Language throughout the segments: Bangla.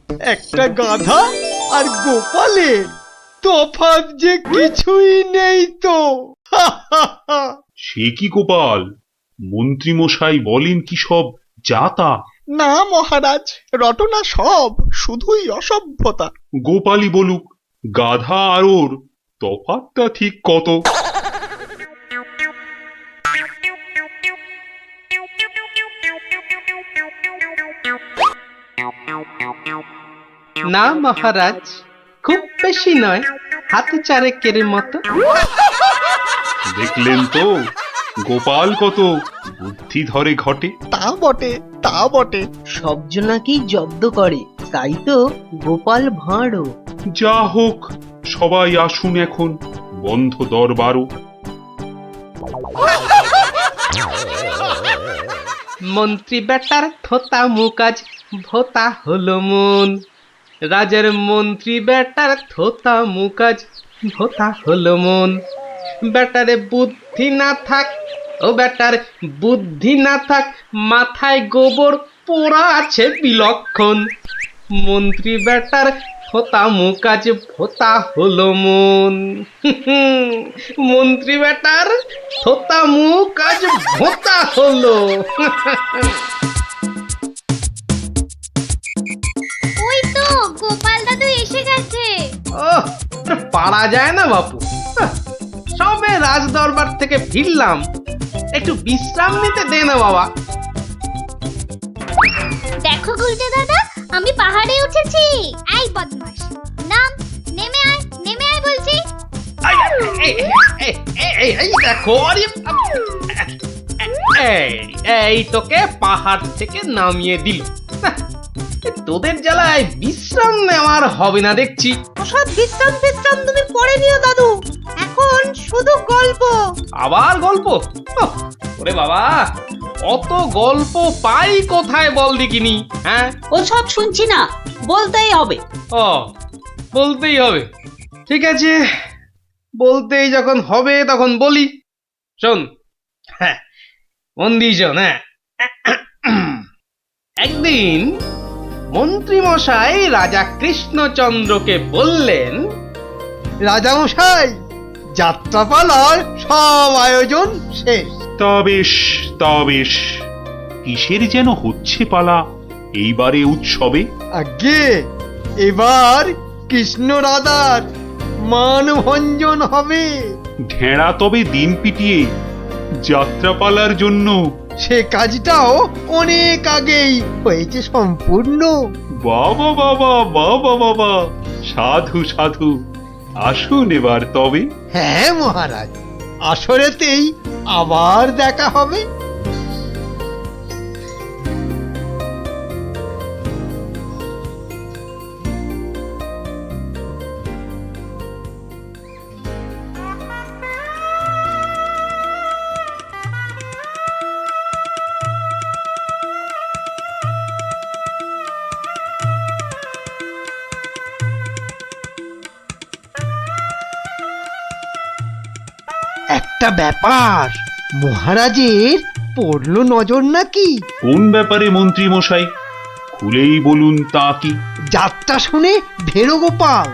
একটা গাধা আর গোপালের তফাৎ যে কিছুই নেই তো। সে কি গোপাল, মন্ত্রী মশাই বলেন কি সব যাতা? না মহারাজ, রটনা সব, শুধুই অসভ্যতা। গোপালই বলুক, গাধা আর ওর তফাৎটা ঠিক কত? না মহারাজ, খুব বেশি নয়, হাতে চারেকের মতো। দেখলেন তো গোপাল কত বুদ্ধি ধরে ঘটে। তা বটে, তা বটে। সব জনাকেই জব্দ করে, তাই তো গোপাল ভাঁড়ও। যা হোক, সবাই আসুন এখন, বন্ধ দরবারও। মন্ত্রী বেটার থোতা মুকাজ ভোতা হলো মন। রাজার মন্ত্রী বেটার থোতা মুকাজ ভোতা হলো মন। বেটারে বুদ্ধি না থাক, ও বেটার বুদ্ধি না থাক, মাথায় গোবর পোড়া আছে বিলক্ষণ। মন্ত্রী বেটার থোতা মুকাজ ভোতা হলো মন। মন্ত্রী বেটার থোতা মুকাজ ভোতা হলো। ওই তো গোপাল দাদু এসে গেছে। ওহ, পারা যায় না বাপু। সবে রাজ দরবার থেকে ফিরলাম, একটু বিশ্রাম নিতে দে না বাবা। দেখো গুলটে দাদা, আমি পাহাড়ে উঠেছি। এই বদমাশ, নাম, নেমে আয়, নেমে আয় বলছি। এই দেখো, এই তোকে পাহাড় থেকে নামিয়ে দিল। তোদের জ্বালায় বিশ্রাম নেওয়ার হবে না দেখছি। ওসব বিশ্রাম বিশ্রাম তুমি পরে নিও দাদু, এখন শুধু গল্প। আবার গল্প? ওরে বাবা, অত গল্প পাই কোথায় বল দেখিনি? হ্যাঁ, ওসব শুনছি না, বলতেই হবে। ও, বলতেই হবে। ঠিক আছে, বলতেই যখন হবে তখন বলি। শোন, হ্যাঁ, মন দিয়ে শোন। হ্যাঁ, একদিন মন্ত্রী মশাই রাজা কৃষ্ণচন্দ্রকে বললেন, রাজামশাই, যাত্রাপালার সব আয়োজন শেষ। তা বেশ, তা বেশ, কিসের যেন হচ্ছে পালা এইবারে উৎসবে? আগে এবার কৃষ্ণ রাধার মানভঞ্জন হবে। ঢেঁড়া তবে দিন পিটিয়ে যাত্রাপালার জন্য। সে কাজটাও অনেক আগেই হয়েছে সম্পূর্ণ। বাবা বাবা বাবা বাবা, সাধু সাধু, আসুন এবার তবে। হ্যাঁ মহারাজ, আসরেতেই আবার দেখা হবে। একটা ব্যাপার, মহারাজের পড়লো নজর নাকি? কোন ব্যাপারে মন্ত্রী মশাই, খুলেই বলুন তা কি? যাত্রা শুনে ভেরোগোপাল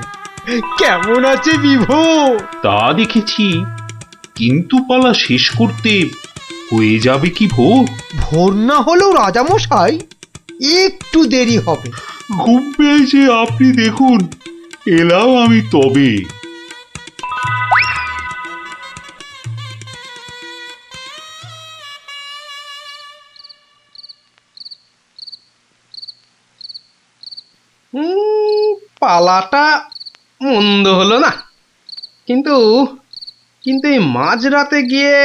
কেমন আছে বিভোর? তা দেখেছি, কিন্তু পালা শেষ করতে হয়ে যাবে কি ভোর? ভোর না হলেও রাজামশাই একটু দেরি হবে। ঘুম পেয়েছে আপনি দেখুন, এলাম আমি তবে। পালাটা মন্দ হলো না, কিন্তু কিন্তু এই মাঝরাতে গিয়ে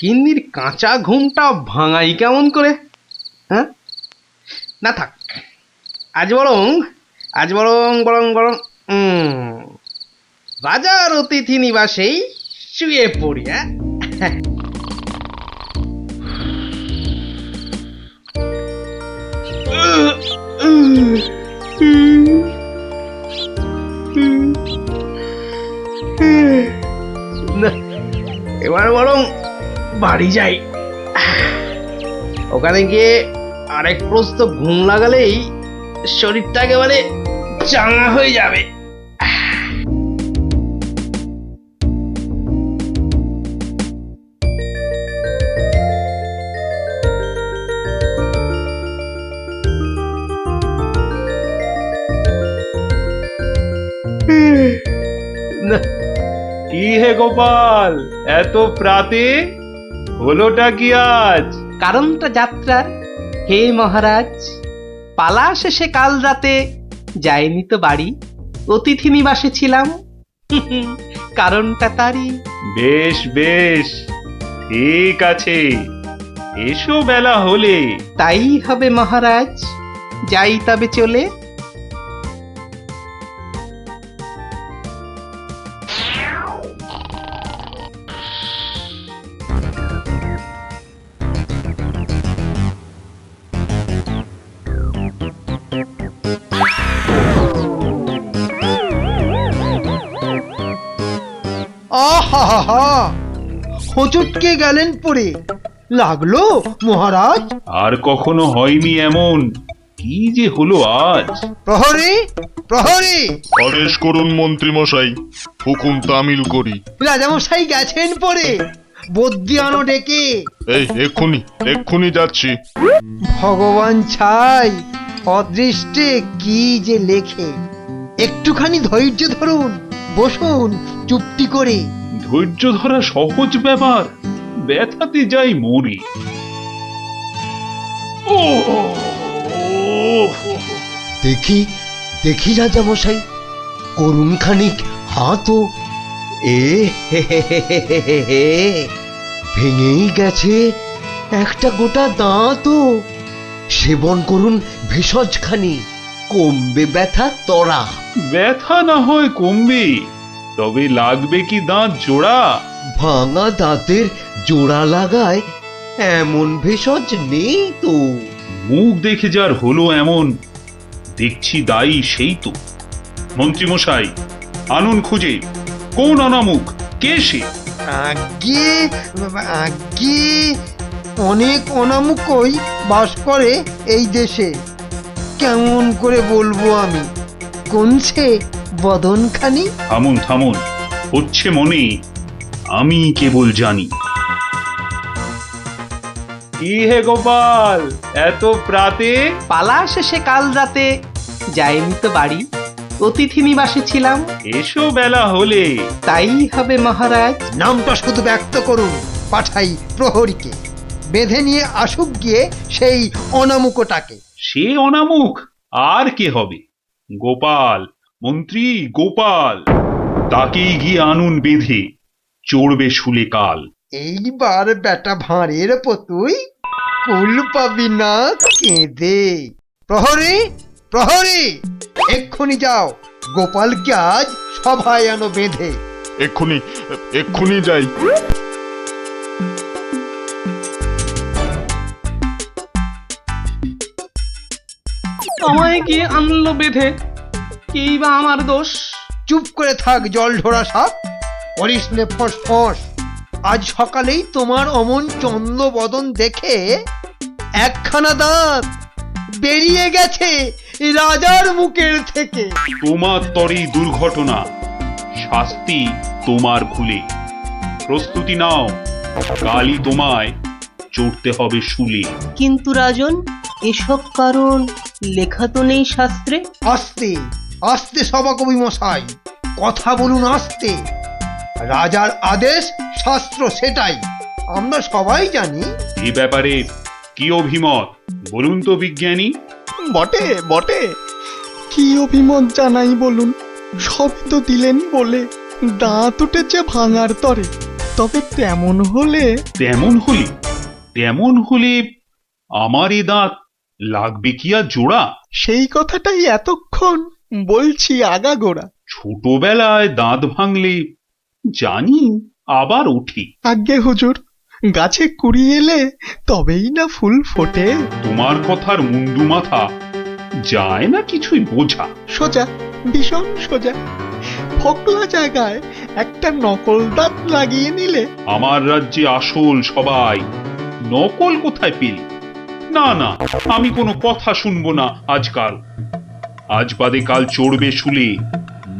গিন্নির কাঁচা ঘুমটা ভাঙাই কেমন করে? হ্যাঁ, না থাক, আজ বরং বরং রাজার অতিথি নিবাসেই শুয়ে পড়ি। হ্যাঁ, এবার বরং বাড়ি যাই, ওখানে গিয়ে আরেক প্রস্ত ঘুম লাগালেই শরীরটা একেবারে চাঙা হয়ে যাবে। না, কি হে গোপাল, এত প্রাতে হলোটা কি আজ? কারণটা যাত্রার হে মহারাজ, পালা শেষে কাল রাতে যাইনি তো বাড়ি, অতিথি নিবাসে ছিলাম। কারণটা তারই। বেশ বেশ, ঠিক আছে, এসো বেলা হলে। তাই হবে মহারাজ, যাই তবে চলে। আহা হা হা, হোঁচটকে গেলেন পড়ে, লাগলো মহারাজ? আর কখনো হয়নি এমন, কি যে হলো আজ। প্রহরী, প্রহরী! আদেশ করুন মন্ত্রী মশাই, হুকুম তামিল করি। রাজামশাই গেছেন পড়ে, বদ্যি আনো ডেকে। এই এক্ষুনি এক্ষুনি যাচ্ছি। ভগবান ছাই, অদৃষ্টে কি যে লেখে। একটুখানি ধৈর্য ধরুন, বসুন চুপটি করে। ধৈর্য ধরা সহজ ব্যাপার, ব্যথাতে যাই মরি। ও দেখি দেখি রাজামশাই, করুন খানিক হাতও। এ হে হে হে হে হে হে হে, ভেঙেই গেছে একটা গোটা দাঁতও। সেবন করুন ভেষজ খানি, কমবে ব্যথা তরা। ব্যথা না হয় কমবে, তবে লাগবে কি দাঁত জোড়া? ভাঙা দাঁতের জোড়া লাগায় এমন ভেষজ নেই তো। মুখ দেখে যার হলো এমন, দেখছি দায়ী সেই তো। মন্ত্রী মশাই, আনুন খুঁজে, কোন অনামুখ, কে সে? আগে আগে অনেক অনামুকই বাস করে এই দেশে। কেমন করে বলবো আমি, কোনছে বদনখানি? থামুন থামুন, হচ্ছে মনে, আমি কেবল জানি। কি হে গোপাল, এত প্রাতে? পালা শেষে কাল রাতে যাইনি তো বাড়ি, অতিথি নিবাসে ছিলাম। এসো বেলা হলে। তাই হবে মহারাজ। নামটা শুধু ব্যক্ত করুন, পাঠাই প্রহরীকে, বেঁধে নিয়ে আসুক গিয়ে সেই অনামুকটাকে। সে অনামুখ আর কে হবে? গোপাল, মন্ত্রী গোপাল, তাকেই গিয়ে আনুন বেঁধে, চড়বে শুলে কাল। এইবার বেটা ভাঁড়ের পতুই, কুল পাবি না কেঁদে। প্রহরী, প্রহরী! এক্ষুনি যাও, গোপালকে আজ সভায় আনো বেঁধে। এক্ষুনি এক্ষুনি যাই। আমায় গিয়ে আনলো বেঁধে, কি বা আমার দোষ? চুপ করে থাক জল ঢোড়া সাপ, করিস নে ফোঁস ফোঁস। আজ সকালেই তোমার অমন চন্দ্র বদন দেখে একখানা দাঁত বেরিয়ে গেছে রাজার মুখের থেকে। তোমার তরে দুর্ঘটনা, শাস্তি তোমার ভুলে। প্রস্তুতি নাও, কালই তোমায় চড়তে হবে শুলে। কিন্তু রাজন, এসব কারণ লেখা তো নেই শাস্ত্রে। আস্তে আস্তে সভাকবি মশাই, কথা বলুন আস্তে। রাজার আদেশ শাস্ত্র সেটাই, আমরা সবাই জানি। এ ব্যাপারে কি অভিমত বলুন তো বিজ্ঞানী? বটে বটে, কি অভিমত জানাই বলুন। সবই তো দিলেন বলে, দাঁত উঠেছে ভাঙার তরে। তবে তেমন হলে তেমন হলে, তেমন হলে আমার এ দাঁত লাগবে কি আর জোড়া? সেই কথাটাই এতক্ষণ বলছি আগাগোড়া। ছোটবেলায় দাঁত ভাঙলে জানি আবার উঠি। আজ্ঞে হুজুর, গাছে কুড়ি এলে তবেই না ফুল ফোটে। তোমার কথার মুন্ডু মাথা যায় না কিছুই বোঝা। সোজা, ভীষণ সোজা। ফোকলা জায়গায় একটা নকল দাঁত লাগিয়ে নিলে। আমার রাজ্যে আসল সবাই, নকল কোথায় পেলি? না না, আমি কোনো কথা শুনবো না আজকাল। আজ বাদে কাল চড়বে শুলে,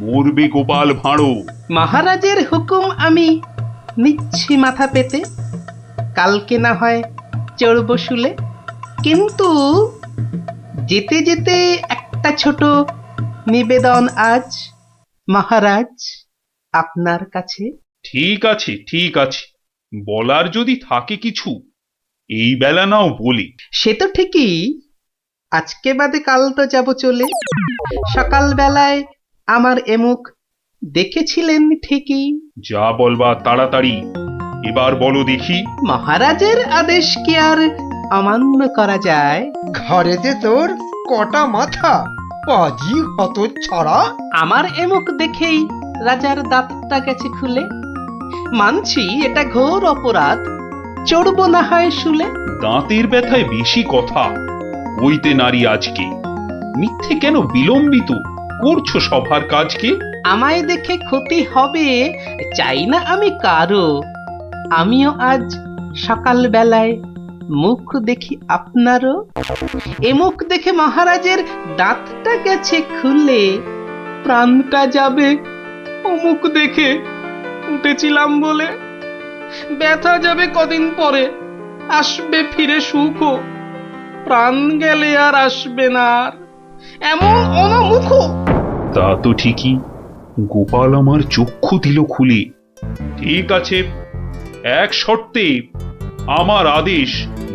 মরবে গোপাল ভাঁড়ো। মহারাজের হুকুম আমি নিচ্ছি মাথা পেতে, কালকে না হয় চড়ব শুলে। কিন্তু যেতে যেতে একটা ছোট নিবেদন আজ মহারাজ আপনার কাছে। ঠিক আছে, ঠিক আছে, বলার যদি থাকে কিছু এই বেলা নাও বলি। সে তো ঠিকই, আজকে বাদে কাল তো যাব চলে। সকাল বেলায় আমার এমুখ দেখেছিলেন ঠিকই। যা বলবা তাড়াতাড়ি এবার বলো দেখি। মহারাজের আদেশ কি আর অমান্য করা যায়? ঘরেতে তোর কটা মাথা, পাজি হত ছড়া। আমার এমুখ দেখেই রাজার দাঁতটা গেছে খুলে। মানছি এটা ঘোর অপরাধ, চড়ব না হয় শুলে। দাঁতের ব্যথায় বেশি কথা কইতে নারী আজকে, মিথ্যে কেন বিলম্বিত করছো সভার কাজকে? আমায় দেখে ক্ষতি হবে চাই না আমি কারো। আমিও আজ সকাল বেলায় মুখ দেখি আপনারও। এ মুখ দেখে মহারাজের দাঁতটা গেছে খুলে, প্রাণটা যাবে ও মুখ দেখে উঠেছিলাম বলে। ব্যথা যাবে কদিন পরে, আসবে ফিরে সুখ, প্রাণ গেলে আর আসবে না আর এমন অনামুখ। তা তো ঠিকই, গোপাল আমার চক্ষু দিল খুলে। ঠিক আছে, এক শর্তে আমার আদেশ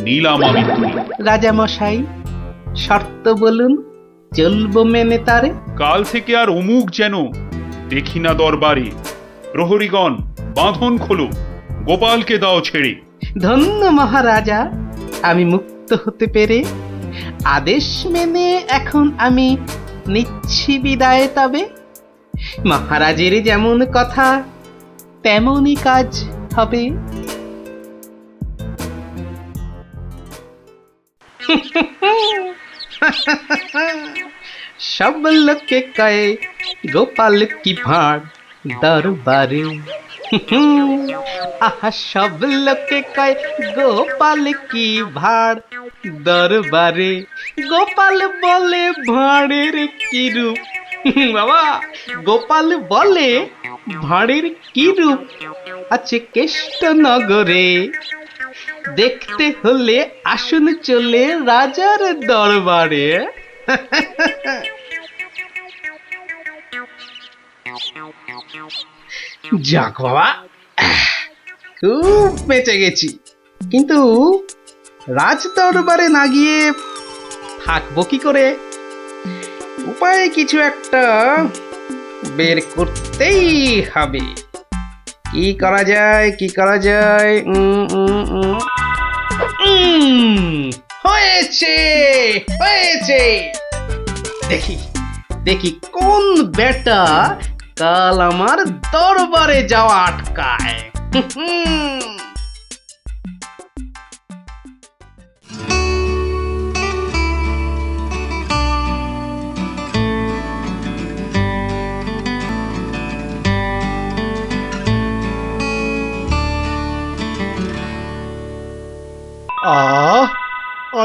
নিলাম আমি তুলে। রাজা মশাই শর্ত বলুন, চলবো মেনে তারে। কাল থেকে আর অমুক যেন দেখি না দরবারে। প্রহরীগণ বাঁধন খোলো, গোপালকে দাও ছেড়ে। ধন্য মহারাজা, আমি মুক্ত হতে পেরে। আদেশ মেনে এখন আমি নিচ্ছি বিদায় তবে। মহারাজের যেমন কথা তেমনই কাজ হবে। সব লোকে কয়ে গোপাল কি ভাঁড় দরবারে। আহা সব লোকে কয় গোপাল কি ভাঁড় দরবারে। গোপাল বলে ভাঁড়ের কি রূপ। বাবা, গোপাল বলে ভাঁড়ের কি রূপ আছে কেষ্ট নগরে। দেখতে হলে আসুন চলে রাজার দরবারে। যাক বাবা, খুব বেঁচে গেছি। কিন্তু রাজ দরবারে না গিয়ে থাকবো কি করে? উপায় কিছু একটা বের করতেই হবে। কি করা যায়, কি করা যায়? হয়েছে, হয়েছে। দেখি দেখি কোন বেটা কাল আমার দরবারে যাওয়া আটকায়।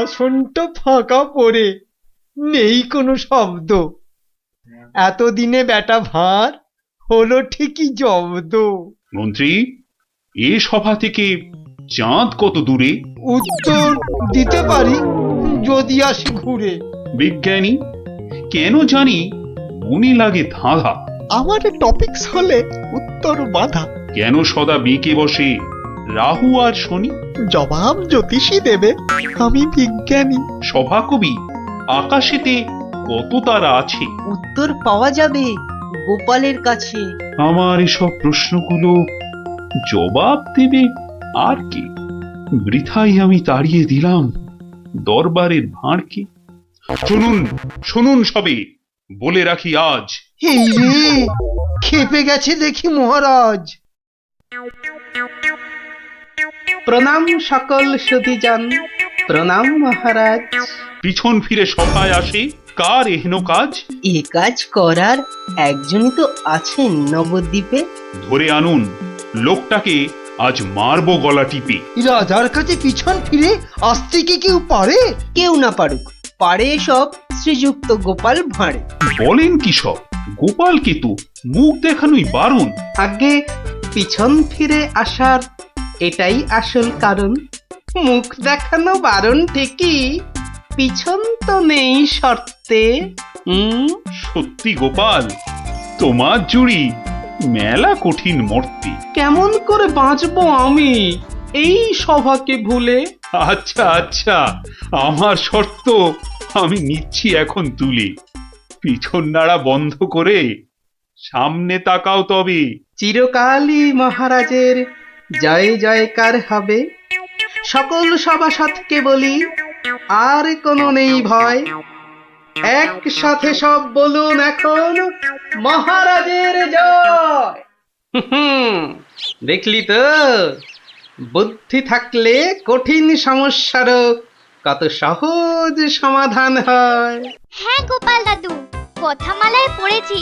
আসনটা ফাঁকা পড়ে নেই কোনো শব্দ। এতদিনে বেটা ভাঁড় হলো ঠিকই জব্দ। মন্ত্রী, এ সভা থেকে চাঁদ কত দূরে? উত্তর দিতে পারি যদি আসি ঘুরে। বিজ্ঞানী, কেন জানি মনে লাগে ধাঁধা। আমার টপিকস হলে উত্তর বাধা। কেন সদা বেঁকে বসে রাহু আর শনি? জবাব জ্যোতিষী দেবে, আমি বিজ্ঞানী। সভাকবি, আকাশেতে কত তারা আছে? উত্তর পাওয়া যাবে গোপালের কাছে। আমার এসব প্রশ্নগুলো জবাব দেবে আর কে? বৃথাই আমি তাড়িয়ে দিলাম দরবারের ভাঁড়কে। শুনুন, শুনুন সবে, বলে রাখি আজ। এই রে, খেপে গেছে দেখি মহারাজ। প্রণাম সকল সুধীজন, প্রণাম মহারাজ। পিছন ফিরে সভায় আসে কার এহেন কাজ? এ কাজ করার একজনই তো আছেন নবদ্বীপে। ধরে আনুন লোকটাকে, আজ মারবো গলা টিপে। রাজার কাছে পিছন ফিরে আসতে কি কেউ পারে? কেউ না পারুক, পারে সব শ্রীযুক্ত গোপাল ভাঁড়ে। বলেন কি সব? গোপাল কেতু মুখ দেখানোই বারণ। আগে পিছন ফিরে আসার এটাই আসল কারণ। মুখ দেখানো বারণ ঠিকই, পিছন তো নেই শর্তে। সত্যি গোপাল, তোমার জুড়ি মেলা কঠিন মর্তে। কেমন করে বাঁচবো আমি এই সভাকে ভুলে? আচ্ছা আচ্ছা, আমার শর্ত আমি নিচ্ছি এখন তুলে। পিছন নাড়া বন্ধ করে সামনে তাকাও তবে। চিরকালই মহারাজের জয় জয়কার হবে। সকল সভাসদকে বলি, আর কোনো নেই ভয়। একসাথে সব বলুন এখন, মহারাজের জয়। দেখলি তো, বুদ্ধি থাকলে কঠিন সমস্যারও কত সহজ সমাধান হয়। হ্যাঁ গোপাল দাদু, কথামালায় পড়েছি,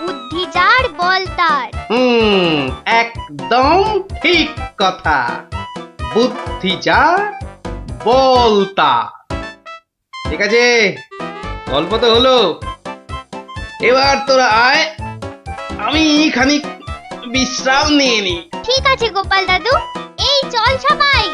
বুদ্ধি যার বল তার। একদম ঠিক কথা। বুদ্ধি যা বল তার। ঠিক আছে, গল্প তো হলো, এবার তোরা আয়, আমি খানিক বিশ্রাম নিয়ে নি। ঠিক আছে গোপাল দাদু, এই চল সবাই।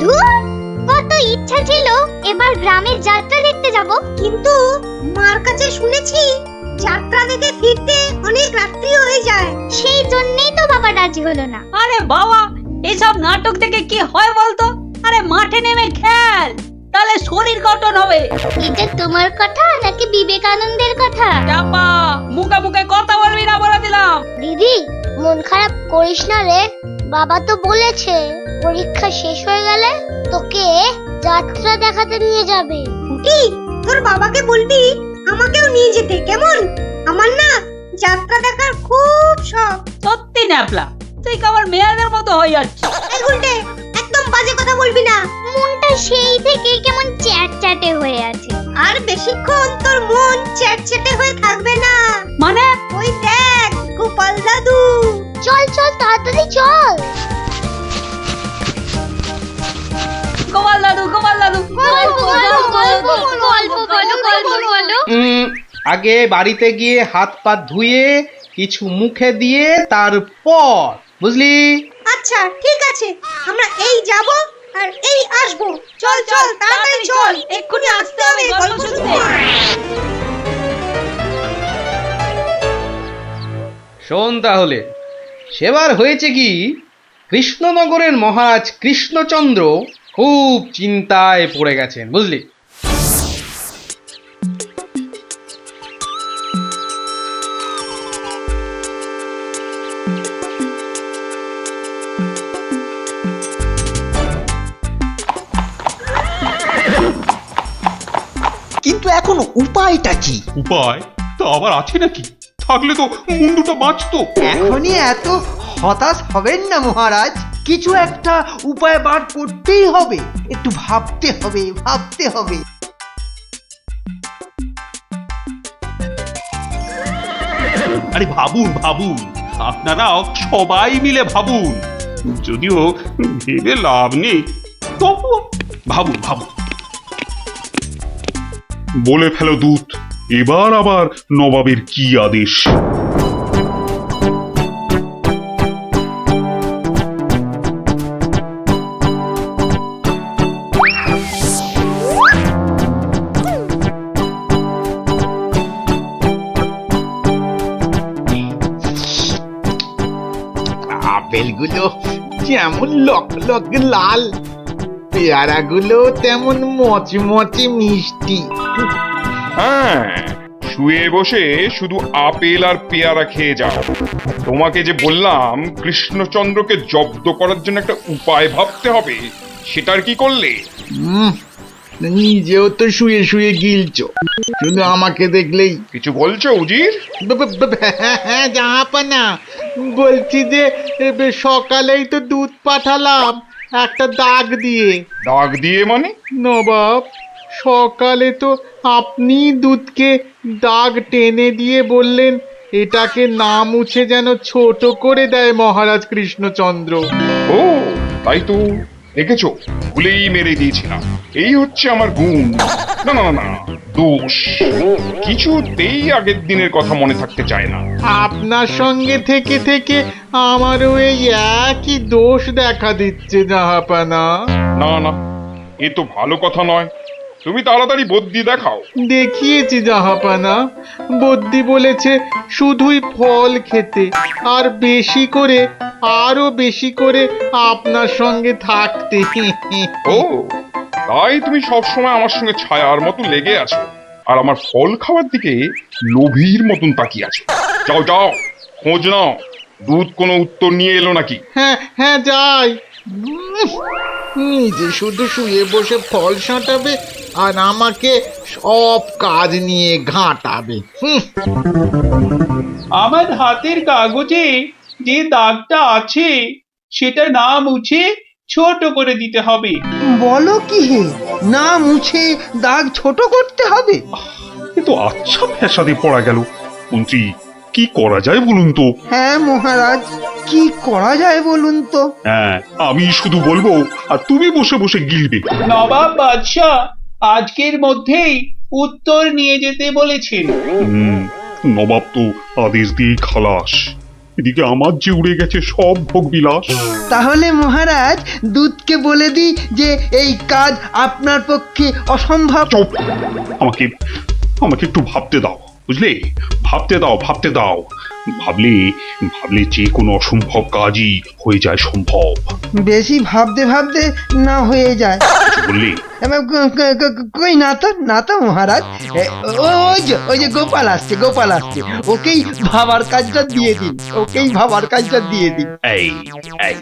ধুর, কত ইচ্ছা ছিল এবার গ্রামের যাত্রা দেখতে যাব, কিন্তু মার কাছে শুনেছি যাত্রা দেখে ফিরতে অনেক রাত্রি হয়ে যায়। সেই জন্যই তো বাবা রাজি হলো না। আরে বাবা, এসব নাটক থেকে কি হয় বলতো? আরে মাঠে নেমে খেল, তাহলে শরীর গঠন হবে। এটা তোমার কথা নাকি বিবেকানন্দের কথা? চাপা, মুখে মুখে কথা বলবি না বলে দিলাম। দিদি, মন খারাপ করিস না রে। বাবা তো বলেছে পরীক্ষা শেষ হয়ে গেলে তোকে যাত্রা দেখাতে নিয়ে যাবে। পুটি, তোর বাবাকে বলবি আমাকেও নিয়ে যেতে, কেমন? আমার না যাত্রা দেখার খুব শখ। সত্যি ন্যাপলা, তুই কেমন মেয়েদের মতো হয়ে যাচ্ছিস। এই উল্টে, একদম বাজে কথা বলবি না। মনটা সেই থেকে কেমন চ্যাটচ্যাটে হয়ে আছে। আর বেশিক্ষণ তোর মন চ্যাটচ্যাটে হয়ে থাকবে না। মানে? ওই দেখ গোপাল দাদু। চল চল তাড়াতাড়ি চল। গোপাল দাদু, গোপাল দাদু, গল্প বলো। আগে বাড়িতে গিয়ে হাত পা ধুয়ে কিছু মুখে দিয়ে তারপর, বুঝলি? আচ্ছা ঠিক আছে, আমরা এই যাব আর এই আসব। চল চল তাড়াতাড়ি চল, এক্ষুনি আসতে হবে গল্প শুনতে। শোন তাহলে, সেবার হয়েছে কি, কৃষ্ণনগরের মহারাজ কৃষ্ণচন্দ্র খুব চিন্তায় পড়ে গেছেন, বুঝলি? কিন্তু এখন উপায়টা কি? উপায় তা আবার আছে নাকি? থাকলে তো মুন্ডুটা বাঁচতো। এখনই এত হতাশ হবেন না মহারাজ, কিছু একটা উপায় বার করতেই হবে। একটু ভাবতে হবে, ভাবতে হবে। আরে ভাবুন ভাবুন, আপনারা সবাই মিলে ভাবুন। যদিও ভেবে লাভ নেই, তবু ভাবুন ভাবুন। বলে ফেলো দূত, এবার আবার নবাবের কি আদেশ? আপেলগুলো যেমন লক লক লাল, পেয়ারাগুলো তেমন মচমচে মিষ্টি। হ্যাঁ, শুয়ে বসে শুধু আপেল আর পেয়ারা খেয়ে যাও। তোমাকে যে বললাম কৃষ্ণচন্দ্রকে জব্দ করার জন্য একটা উপায় ভাবতে হবে, সেটার কি করলে? নিজেও তো শুয়ে শুয়ে গিলছো, শুধু আমাকে দেখলেই। কিছু বলছো উজির? হ্যাঁ জাহাপানা, বলছি যে সকালেই তো দুধ পাঠালাম একটা দাগ দিয়ে। দাগ দিয়ে মানে? নবাব, সকালে তো আপনি দুধকে দাগ টেনে দিয়ে বললেন এটাকে না মুছে যেন ছোট করে দেয় মহারাজ কৃষ্ণচন্দ্র। ও তাই তো, দেখেছো, ভুলেই মেরে দিয়েছিলাম। এই হচ্ছে আমার গুণ, না না না না, দোষ। কিছুতেই আগের দিনের কথা মনে থাকতে চায় না। আপনার সঙ্গে থেকে থেকে আমারও এই একই দোষ দেখা দিচ্ছে জাহাপানা। না না, এ তো ভালো কথা নয়। তুমি তাড়াতাড়ি বদ্যি দেখাও। দেখিয়েছি জাহাপানা, বদ্যি বলেছে শুধুই ফল খেতে, আর বেশি করে, আরো বেশি করে আপনার সঙ্গে থাকতে। ও তাই তুমি সবসময় আমার সঙ্গে ছায়ার মতো লেগে আছো, আর আমার ফল খাওয়ার দিকে লোভীর মতন তাকিয়ে আছো। যাও যাও, খোঁজ নাও, দুধ কোনো উত্তর নিয়ে এলো নাকি। হ্যাঁ হ্যাঁ যাই। নিজে শুধু শুয়ে বসে ফল সাঁটাবে আর আমাকে সব কাজ নিয়ে ঘাঁটাবে। আমার হাতের কাগজে যে দাগটা আছে সেটা না মুছে ছোট করে দিতে হবে। বলো কি হে, না মুছে দাগ ছোট করতে হবে? এ তো আচ্ছা ফ্যাসাদে পড়া গেল। মন্ত্রী, কি করা যায় বলুন তো? হ্যাঁ মহারাজ, কি করা যায় বলুন তো? হ্যাঁ, আমি শুধু বলবো আর তুমি বসে বসে গিলবে। নবাব বাদশাহ আজকের মধ্যেই উত্তর নিয়ে যেতে বলেছেন। নবাব তো আদেশ দিয়ে খালাস। এদিকে আমার যে উড়ে গেছে সব ভোগ বিলাস। তাহলে মহারাজ দুধকে বলে দিই যে এই কাজ আপনার পক্ষে অসম্ভব। চুপ! আমাকে আমাকে একটু ভাবতে দাও, বুঝলে? ভাবতে দাও, ভাবতে দাও। ভাবলে ভাবলে যে কোনো অসম্ভব কাজই হয়ে যায় সম্ভব। বেশি ভাবতে ভাবতে না হয়ে যায়। বললে কই না তো, না তো মহারাজ। ওই যে গোপাল আসছে, গোপাল আসছে, ওকেই ভাবার কাজটা দিয়ে দিন, ওকেই ভাবার কাজটা দিয়ে দিন। এই এই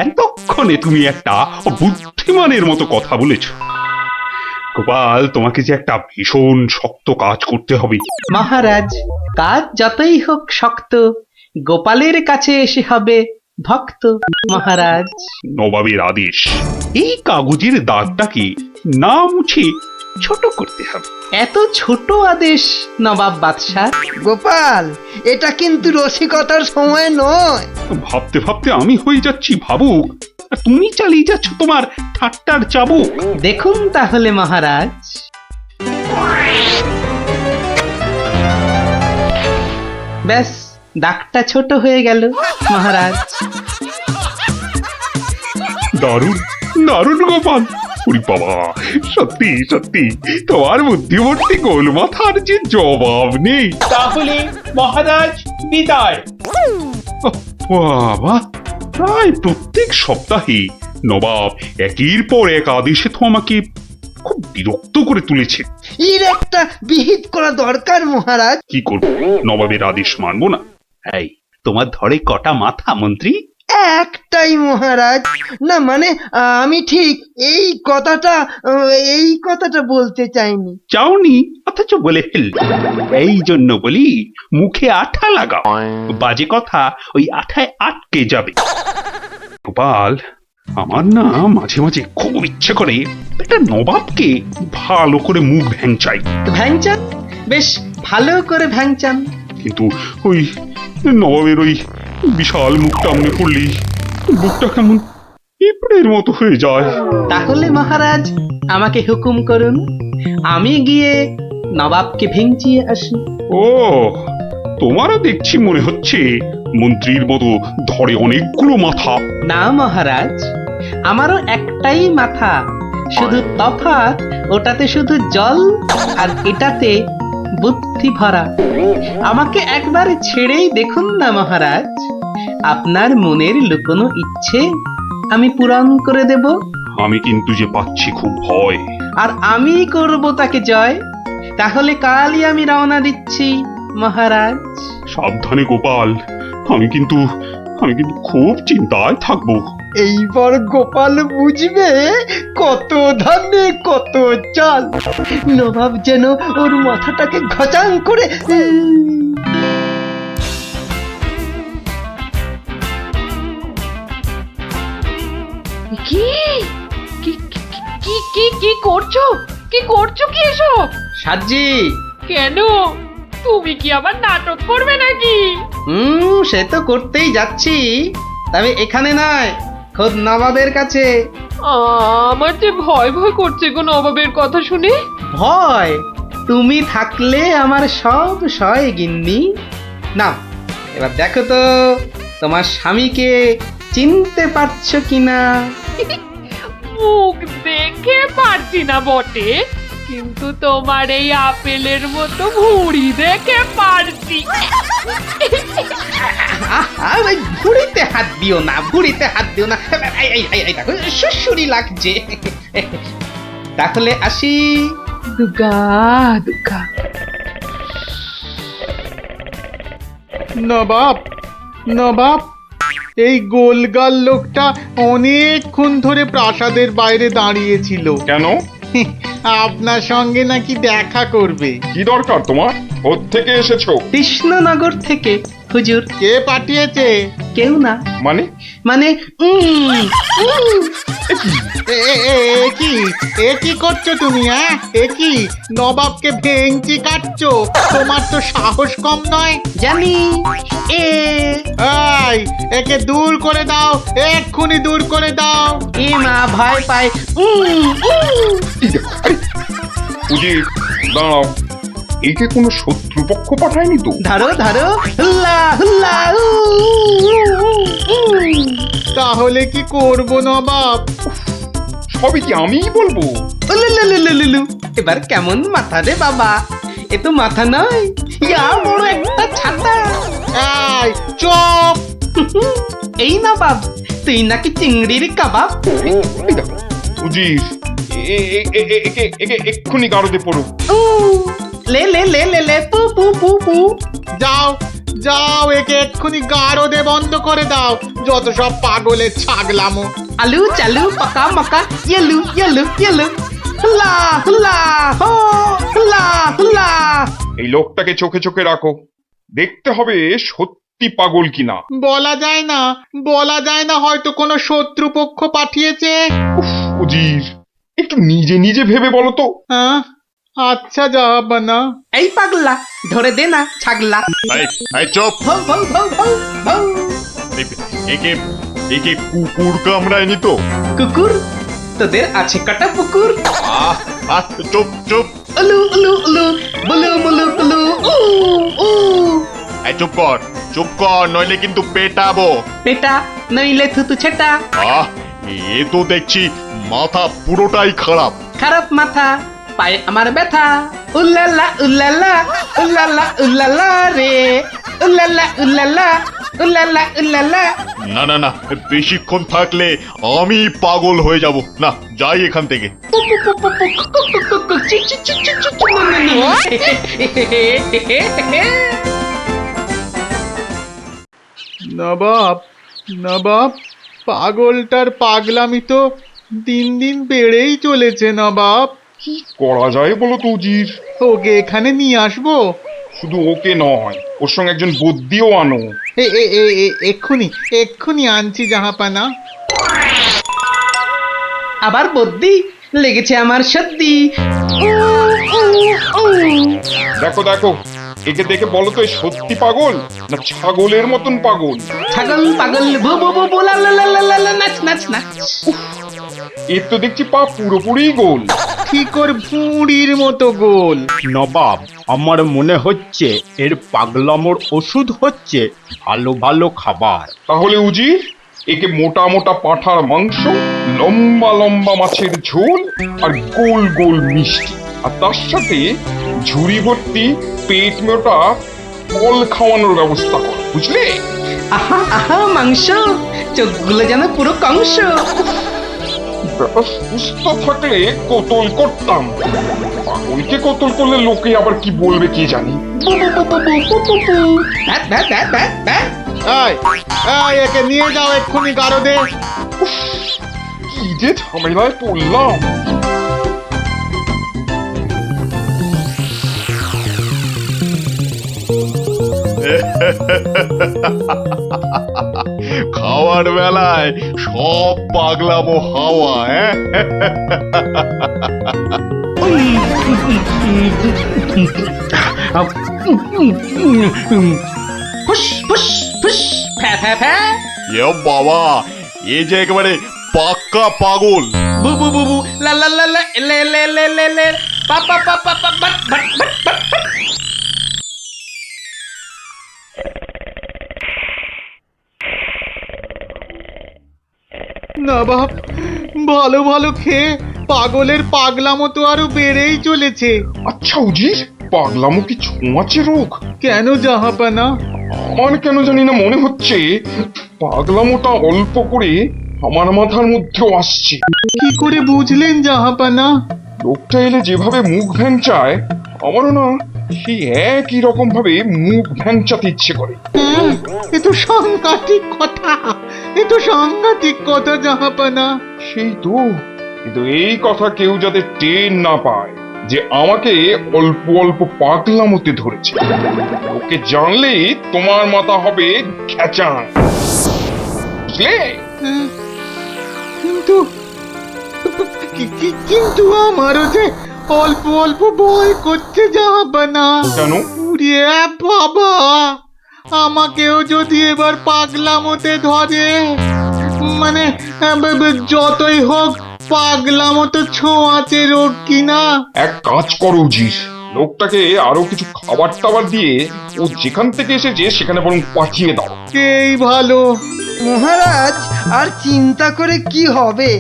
এতক্ষণে তুমি একটা বুদ্ধিমানের মতো কথা বলেছ। গোপাল, তোমাকে যে একটা ভীষণ শক্ত কাজ করতে হবে। মহারাজ, কাজ যতই হোক শক্ত, গোপালের কাছে এসে হবে ভক্ত। মহারাজ, নবাবের আদেশ, এই কাগজের দাগটাকে না মুছে ছোট করতে হবে। এত ছোট আদেশ নবাব বাদশাহ? গোপাল, এটা কিন্তু রসিকতার সময় নয়। ভাবতে ভাবতে আমি হয়ে যাচ্ছি ভাবুক, আর তুমি চালিয়ে যাচ্ছ তোমার ঠাট্টার চাবুক। দেখুন তাহলে মহারাজ। ব্যাস, দাগটা ছোট হয়ে গেল মহারাজ। দারুণ দারুণ গোপাল! ওরে বাবা, সত্যি সত্যি তোমার বুদ্ধিমূর্তি গোল মাথার যে জবাব নেই। তাহলে মহারাজ বিদায়। বাবা, প্রায় প্রত্যেক সপ্তাহে নবাব একের পর এক আদেশে তো আমাকে খুব বিরক্ত করে তুলেছে। এর একটা বিহিত করা দরকার মহারাজ। কি করব, নবাবের আদেশ মানবো না? এই, তোমার ধরে কটা মাথা মন্ত্রী? একটাই মহারাজ। না মানে আমি ঠিক এই কথাটা বলতে চাইনি। চাওনি অথচ বলে ফেল। এই জন্য বলি, মুখে আঠা লাগাও, বাজে কথা ওই আঠায় আটকে যাবে। গোপাল, আমার না মাঝে মাঝে খুব ইচ্ছে করে একটা নবাবকে ভালো করে মুখ ভ্যাংচাই। ভ্যাংচান, বেশ ভালো করে ভ্যাংচান। কিন্তু ওই নবাবের ওই বিশাল মুখটা মনে পড়লেই বুকটা কেমন পিঁপড়ের মতো হয়ে যায়। তাহলে মহারাজ আমাকে হুকুম করুন, আমি গিয়ে নবাবকে ভেঙচিয়ে আসি। ও, তোমারও দেখছি মনে হচ্ছে মন্ত্রীর মতো ধরে অনেকগুলো মাথা। না মহারাজ, আমারও একটাই মাথা, শুধু তফাৎ ওটাতে শুধু জল আর এটাতে বুদ্ধি ভরা। আমাকে একবার ছেড়েই দেখুন না মহারাজ, আপনার মনের লুকোনো ইচ্ছে আমি পূরণ করে দেব। আমি কিন্তু যে পাচ্ছি খুব ভয়। আর আমি করব তাকে জয়। তাহলে কালই আমি রওনা দিচ্ছি মহারাজ। সাবধানে গোপাল, আমি কিন্তু খুব চিন্তায় থাকবো। এইবার গোপাল বুঝবে কত ধানে কত চাল। নবাব যেন ওর মাথাটাকে ঘচাং করে কি কি কি কি কি করছো? কি করছো কি এসব? সাজি। কেন? তুমি কি আবার নাটক করবে নাকি? সে তো করতেই যাচ্ছি, তবে এখানে নয়, খোদ নবাবের কাছে। আমার যে ভয় ভয় করছে গো নবাবের কথা শুনে। ভয়? তুমি থাকলে আমার সব সয় গিন্নি। না, এবার দেখো তো তোমার স্বামীকে চিনতে পারছো কিনা। মুখ দেখে পারছি না বটে, কিন্তু তোমার এই আপেলের মতো ভুঁড়ি দেখে পারছি। ওই ভুঁড়িতে হাত দিও না, ভুঁড়িতে হাত দিও না। এই দেখো সুসুরি লাগছে। তাহলে আসি। দুগা দুগা। নবাব, নবাব, এই গোলগাল লোকটা অনেকক্ষণ ধরে প্রাসাদের বাইরে দাঁড়িয়েছিল। কেন? আপনার সঙ্গে নাকি দেখা করবে। কি দরকার তোমার? কোত্থেকে এসেছো? কৃষ্ণনগর থেকে হুজুর। কে পাঠিয়েছে? কেউ না। মানে? মানে এ কি করছো তুমি? হ্যাঁ, এ কি নবাবকে ভেঙচি কাটছো? তোমার তো সাহস কম নয়। জানি। এই, একে দূর করে দাও, এক্ষুনি দূর করে দাও। এ মা ভয় পায়। উজির, দাঁড়াও, একে কোনো শত্রুপক্ষ পাঠায়নি তো? ধরো ধরো, হুল্লা হুল্লা। তাহলে কি করবো নবাব? সবই কি আমিই বলবো? এবার কেমন মাথা রে বাবা? এ তো মাথা নয়, ইয়া বড় একটা ছাতা। এই চুপ! এই না বাব, তুই নাকি চিংড়ির কাবাব। এই দেখো, উজির, একে এক্ষুনি গারদে পড়ো। লে লে লে লে লে পু পু পু পু। যাও যাও, একে এক্ষুনি গারদে বন্ধ করে দাও। যত সব পাগলের ছাগলামো। আলু চালু পাকা মাকা ইয়েলু ইয়েলু ইয়েলু। হুল্লা হুল্লা হো, হুল্লা হুল্লা। এই লোকটাকে চোখে চোখে রাখো, দেখতে হবে সত্যি পাগল কিনা। বলা যায় না, বলা যায় না, হয়তো কোনো শত্রুপক্ষ পাঠিয়েছে। উজির, একটু নিজে নিজে ভেবে বলো তো। হ্যাঁ, আচ্ছা জাহাপানা। এই পাগলা, ধরে দে না ছাগলা। চুপ! ভৌ ভৌ ভৌ ভৌ ভৌ। একে কুকুর কামড়ায়নি তো? কুকুর? তোদের আছে কটা পুকুর? চুপ চুপ! উলু উলু উলু, বুলু বুলু বুলু, উ উ। চুপ কর, নইলে কিন্তু পেটাবো। পেটা নইলে থুতু ছেটা। এ তো দেখছি মাথা পুরোটাই খারাপ। খারাপ মাথা, পায়ে আমার ব্যথা। উল্লালা উল্লালা, উল্লালা উল্লালা রে, উল্লালা উল্লালা, উল্লালা উল্লালা। না, বেশিক্ষণ থাকলে আমি পাগল হয়ে যাব। না, যাই এখান থেকে। নবাব, নবাব, পাগলটার পাগলামি তো দিন দিন বেড়েই চলেছে নবাব। কি করা যায় বলো তো উজির? ওকে এখানে নিয়ে আসবো? শুধু ওকে নয়, ওর সঙ্গে একজন বদ্যিও আনো। এক্ষুনি এক্ষুনি আনছি জাহাপানা। আবার বদ্যি লেগেছে আমার সত্যি। দেখো, একে দেখে বলো তো, সত্যি পাগল না ছাগলের মতন পাগল? ছাগল পাগল ভু ভু ভু ভু, লা লা লা লা লা, নাচ নাচ নাচ। এর তো দেখছি পা পুরোপুরি গোল। ঠিক ওর ভুঁড়ির মতো গোল। নবাব, আমার মনে হচ্ছে এর পাগলামোর ওষুধ হচ্ছে ভালো ভালো খাবার। তাহলে উজির, একে মোটা মোটা পাঁঠার মাংস, লম্বা লম্বা মাছের ঝোল, আর গোল গোল মিষ্টি, আর তার সাথে ঝুড়ি ভর্তি পেট মোটা ফল খাওয়ানোর ব্যবস্থা কর, বুঝলে? আহা আহা মাংস, চোখগুলো যেন পুরো কংস। ব্যাপার সুস্থ থাকলে কতল করতাম, পাগলকে কতল করলে লোকে আবার কি বলবে কে জানি। এই, একে নিয়ে যাও এক্ষুনি গারদে। কি যে ঝামেলায় পড়লাম। খাওয়ার বেলায় সব পাগলামো হাওয়া। ফুস ফুস ফুস ফ্যা ফ্যা ফ্যা এ বাবা, এ যে একেবারে পাক্কা পাগল। বু বু বু বু লা লা লা লা লে লে লে লে লে পা পা পা পা পা but but but but but. না বাপ, ভালো ভালো খেয়ে পাগলের পাগলামো তো আরো বেড়েই চলেছে। আচ্ছা উজির, পাগলামো কি ছোঁয়াচে রোগ? কেন জাহাপানা? আমার কেন জানি না মনে হচ্ছে পাগলামোটা অল্প করে আমার মাথার মধ্যেও আসছে। কি করে বুঝলেন জাহাপানা? লোকটা এলে যেভাবে মুখ ভ্যাংচায়, আমারও না সেই একই রকম ভাবে মুখ ভ্যাংচাতে ইচ্ছে করে। হ্যাঁ, এ তো সাংঘাতিক কথা, এ তো সাংঘাতিক কথা জাহাপানা। সেই তো, কিন্তু এই কথা কেউ যাতে টের না পায় যে আমাকে অল্প অল্প পাগলামোতে ধরেছে। ওকে জানলেই তোমার মাথা হবে খেচান, বুঝলে? হ্যাঁ, কিন্তু কিন্তু আমারও যে অল্প অল্প ভয় করছে জাহাপানা। কেন? উড়িয়ে বাবা, আমাকেও যদি এবার পাগলামোতে ধরে, মানে যতই হোক পাগলামো তো ছোঁয়াচে রোগ কিনা। এক কাজ করো উজির, লোকটাকে আরো কিছু খাবার টাবার দিয়ে ও যেখান থেকে এসেছে সেখানে বরং পাঠিয়ে দাও। এই ভালো। মহারাজ, আর চিন্তা করে কি হবে?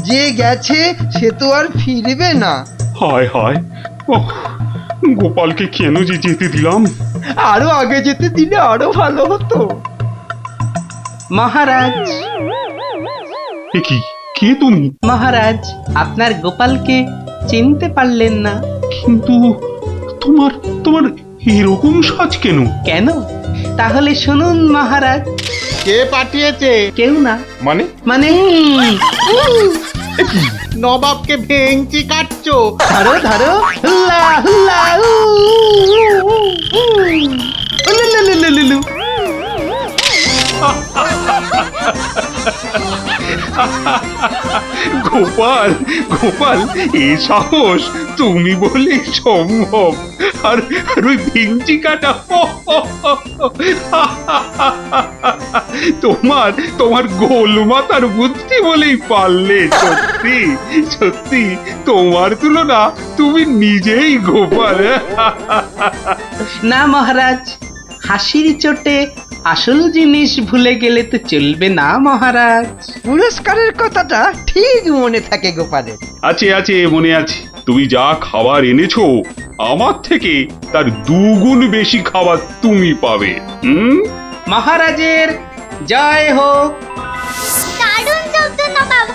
যে গেছে সে তো আর ফিরবে না। হায় হায়, ওহ, গোপালকে কেন যে যেতে দিলাম? আরো আগে যেতে দিলে আরো ভালো হতো। মহারাজ, এ কি, কে তুমি? মহারাজ, আপনার গোপালকে চিনতে পারলেন না? কিন্তু তোমার তোমার এরকম সাজ কেন? কেন? তাহলে শুনুন মহারাজ। কে পাঠিয়েছে? কেউ না। মানে? মানে নবাবকে ভেঙচি কাটছো? ধরো ধরো, হুল্লা হুল্লা উ, উ, উ, উ। উলুলুলুলুলু। গোপাল, গোপাল, এ সাহস তুমি বলে সম্ভব? আর ওই ভিঞ্চি কাটা, তোমার তোমার গোল মাথার বুদ্ধি বলেই পারলে। সত্যি সত্যি তোমার তুলনা তুমি নিজেই গোপাল। না মহারাজ, হাসির চোটে আসল জিনিস ভুলে গেলে তো চলবে না মহারাজ। পুরস্কারের কথাটা ঠিক মনে থাকে গোপালের। আছে আছে, মনে আছে। তুমি যা খাবার এনেছো আমার থেকে তার 2 গুণ বেশি খাবার তুমি পাবে। মহারাজের জয় হোক। দারুণ শব্দ নবাব।